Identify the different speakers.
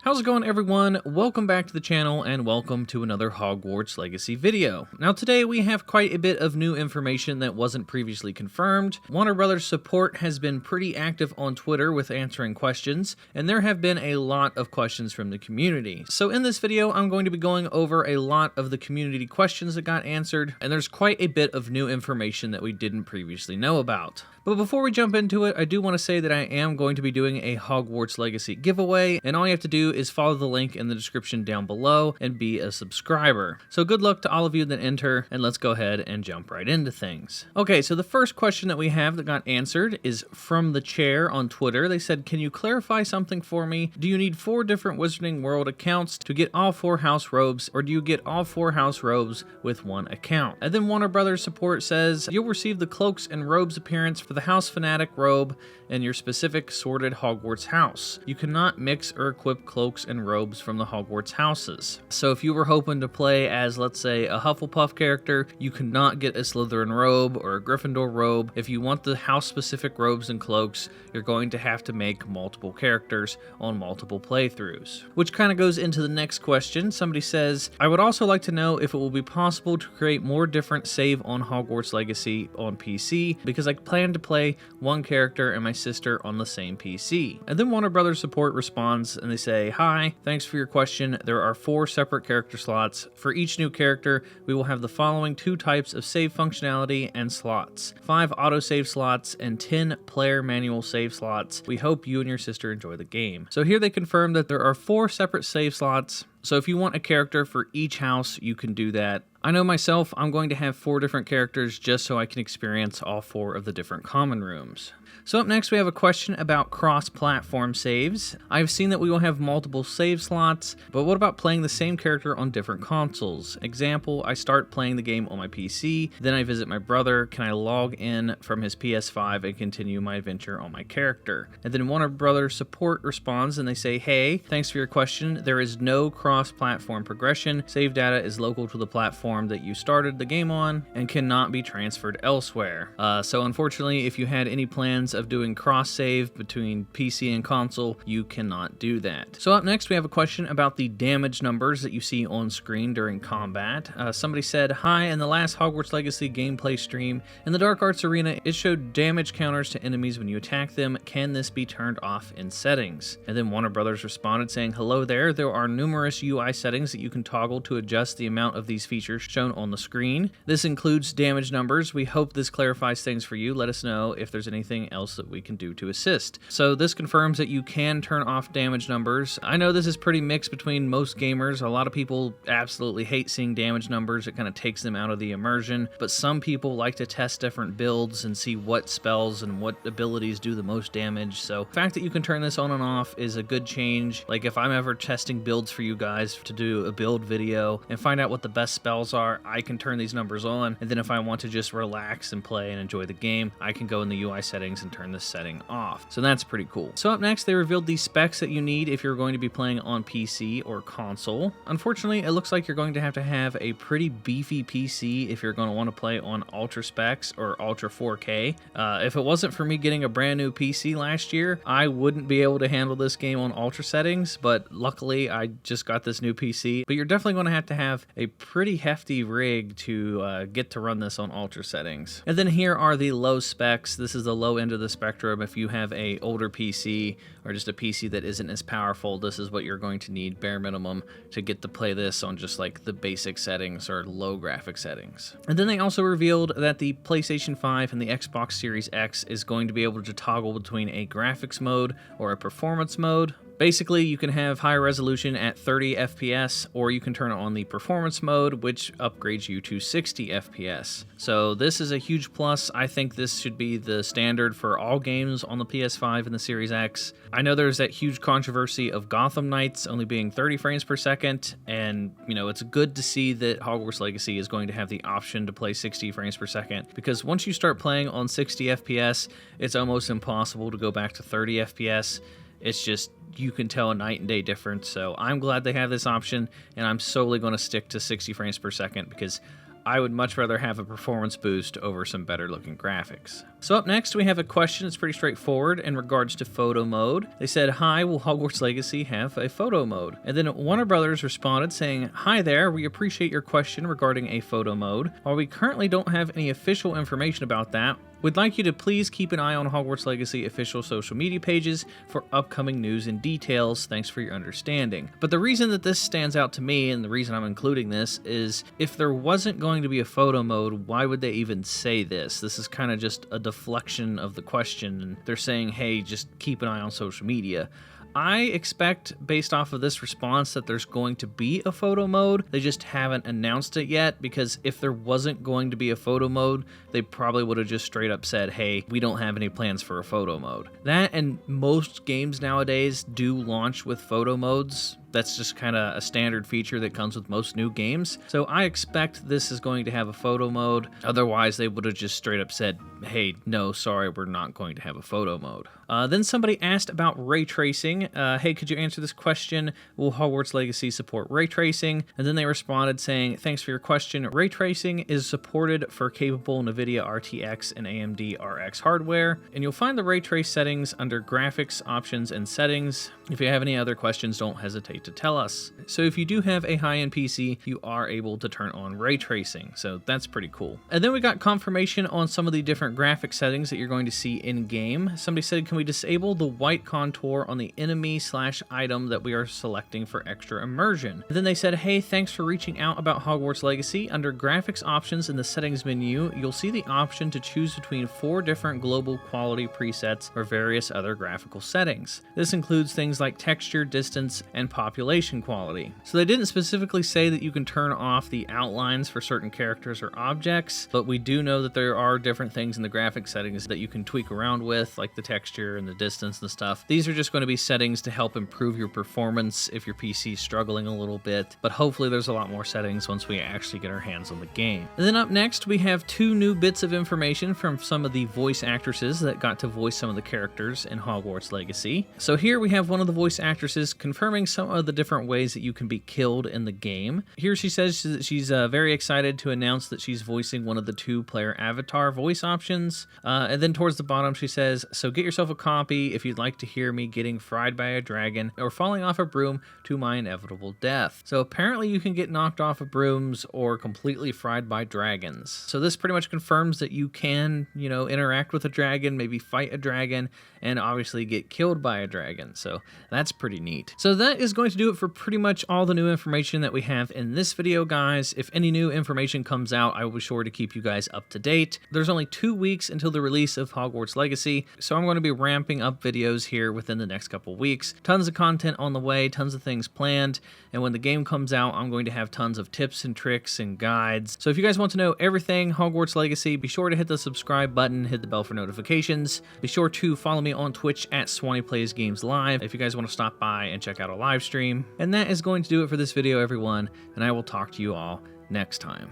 Speaker 1: How's it going, everyone? Welcome back to the channel and welcome to another Hogwarts Legacy video. Now today we have quite a bit of new information that wasn't previously confirmed. Warner Brothers support has been pretty active on Twitter with answering questions, and there have been a lot of questions from the community. So in this video I'm going to be going over a lot of the community questions that got answered, and there's quite a bit of new information that we didn't previously know about. But before we jump into it, I do want to say that I am going to be doing a Hogwarts Legacy giveaway, and all you have to do is follow the link in the description down below and be a subscriber. So good luck to all of you that enter, and let's go ahead and jump right into things. Okay, so the first question that we have that got answered is from the chair on Twitter. They said, can you clarify something for me? Do you need 4 different Wizarding World accounts to get all 4 house robes, or do you get all 4 house robes with 1 account? And then Warner Brothers support says, you'll receive the cloaks and robes appearance for the House Fanatic robe and your specific sorted Hogwarts house. You cannot mix or equip cloaks and robes from the Hogwarts houses. So if you were hoping to play as, let's say, a Hufflepuff character, you cannot get a Slytherin robe or a Gryffindor robe. If you want the house-specific robes and cloaks, you're going to have to make multiple characters on multiple playthroughs. Which kind of goes into the next question. Somebody says, I would also like to know if it will be possible to create more different save on Hogwarts Legacy on PC, because I plan to play one character and my sister on the same PC. And then Warner Brothers support responds and they say, hi, thanks for your question. There are 4 separate character slots. For each new character, we will have the following 2 types of save functionality and slots: 5 autosave slots and 10 player manual save slots. We hope you and your sister enjoy the game. So here they confirm that there are 4 separate save slots. So if you want a character for each house, you can do that. I know myself, I'm going to have 4 different characters just so I can experience all 4 of the different common rooms. So up next we have a question about cross-platform saves. I've seen that we will have multiple save slots, but what about playing the same character on different consoles? Example, I start playing the game on my PC, then I visit my brother. Can I log in from his PS5 and continue my adventure on my character? And then Warner Brothers support responds and they say, hey, thanks for your question. There is no cross-platform progression. Save data is local to the platform that you started the game on and cannot be transferred elsewhere. So unfortunately, if you had any plans of doing cross-save between PC and console, you cannot do that. So up next we have a question about the damage numbers that you see on screen during combat. Somebody said, hi, in the last Hogwarts Legacy gameplay stream, in the Dark Arts Arena, it showed damage counters to enemies when you attack them. Can this be turned off in settings? And then Warner Brothers responded saying, hello there are numerous UI settings that you can toggle to adjust the amount of these features shown on the screen. This includes damage numbers. We hope this clarifies things for you. Let us know if there's anything else that we can do to assist. So this confirms that you can turn off damage numbers. I know this is pretty mixed between most gamers. A lot of people absolutely hate seeing damage numbers. It kind of takes them out of the immersion, but some people like to test different builds and see what spells and what abilities do the most damage. So the fact that you can turn this on and off is a good change. Like if I'm ever testing builds for you guys to do a build video and find out what the best spells are, I can turn these numbers on, and then if I want to just relax and play and enjoy the game, I can go in the UI settings and turn this setting off. So that's pretty cool. So up next, they revealed the specs that you need if you're going to be playing on PC or console. Unfortunately, it looks like you're going to have a pretty beefy PC if you're going to want to play on ultra specs or ultra 4K. If it wasn't for me getting a brand new PC last year, I wouldn't be able to handle this game on ultra settings, but luckily I just got this new PC. But you're definitely going to have a pretty hefty rig to get to run this on ultra settings. And then here are the low specs. This is the low end of the spectrum. If you have a older PC or just a PC that isn't as powerful, this is what you're going to need bare minimum to get to play this on just like the basic settings or low graphic settings. And then they also revealed that the PlayStation 5 and the Xbox Series X is going to be able to toggle between a graphics mode or a performance mode. Basically, you can have high resolution at 30 FPS, or you can turn on the performance mode, which upgrades you to 60 FPS. So this is a huge plus. I think this should be the standard for all games on the PS5 and the Series X. I know there's that huge controversy of Gotham Knights only being 30 frames per second, and it's good to see that Hogwarts Legacy is going to have the option to play 60 frames per second, because once you start playing on 60 FPS, it's almost impossible to go back to 30 FPS. It's just, you can tell a night and day difference. So I'm glad they have this option, and I'm solely going to stick to 60 frames per second because I would much rather have a performance boost over some better looking graphics. So up next, we have a question that's pretty straightforward in regards to photo mode. They said, "Hi, will Hogwarts Legacy have a photo mode?" And then Warner Brothers responded saying, "Hi there, we appreciate your question regarding a photo mode. While we currently don't have any official information about that, we'd like you to please keep an eye on Hogwarts Legacy official social media pages for upcoming news and details. Thanks for your understanding." But the reason that this stands out to me, and the reason I'm including this, is if there wasn't going to be a photo mode, why would they even say this? This is kind of just a deflection of the question, and they're saying, hey, just keep an eye on social media. I expect, based off of this response, that there's going to be a photo mode. They just haven't announced it yet, because if there wasn't going to be a photo mode, they probably would have just straight up said, hey, we don't have any plans for a photo mode. That, and most games nowadays do launch with photo modes. That's just kind of a standard feature that comes with most new games. So I expect this is going to have a photo mode. Otherwise, they would have just straight up said, hey, no, sorry, we're not going to have a photo mode. Then somebody asked about ray tracing. Hey, could you answer this question? Will Hogwarts Legacy support ray tracing? And then they responded saying, thanks for your question. Ray tracing is supported for capable NVIDIA RTX and AMD RX hardware. And you'll find the ray trace settings under graphics, options, and settings. If you have any other questions, don't hesitate to tell us. So if you do have a high-end PC, you are able to turn on ray tracing, so that's pretty cool. And then we got confirmation on some of the different graphic settings that you're going to see in-game. Somebody said, can we disable the white contour on the enemy/item that we are selecting for extra immersion? And then they said, hey, thanks for reaching out about Hogwarts Legacy. Under graphics options in the settings menu, you'll see the option to choose between 4 different global quality presets or various other graphical settings. This includes things like texture, distance, and population quality. So they didn't specifically say that you can turn off the outlines for certain characters or objects, but we do know that there are different things in the graphic settings that you can tweak around with, like the texture and the distance and stuff. These are just going to be settings to help improve your performance if your PC is struggling a little bit, but hopefully there's a lot more settings once we actually get our hands on the game. And then up next, we have 2 new bits of information from some of the voice actresses that got to voice some of the characters in Hogwarts Legacy. So here we have one of the voice actresses confirming some of the different ways that you can be killed in the game. Here she says that she's very excited to announce that she's voicing one of the 2-player avatar voice options. And then towards the bottom she says, so get yourself a copy if you'd like to hear me getting fried by a dragon or falling off a broom to my inevitable death. So apparently you can get knocked off of brooms or completely fried by dragons. So this pretty much confirms that you can, interact with a dragon, maybe fight a dragon, and obviously get killed by a dragon. So that's pretty neat. So that is going to do it for pretty much all the new information that we have in this video, guys. If any new information comes out, I will be sure to keep you guys up to date. There's only 2 weeks until the release of Hogwarts Legacy, so I'm going to be ramping up videos here within the next couple weeks. Tons of content on the way, tons of things planned, and when the game comes out, I'm going to have tons of tips and tricks and guides. So if you guys want to know everything Hogwarts Legacy, be sure to hit the subscribe button, hit the bell for notifications. Be sure to follow me on Twitch at SwanyPlaysGames Live if you guys want to stop by and check out a live stream. And that is going to do it for this video, everyone, and I will talk to you all next time.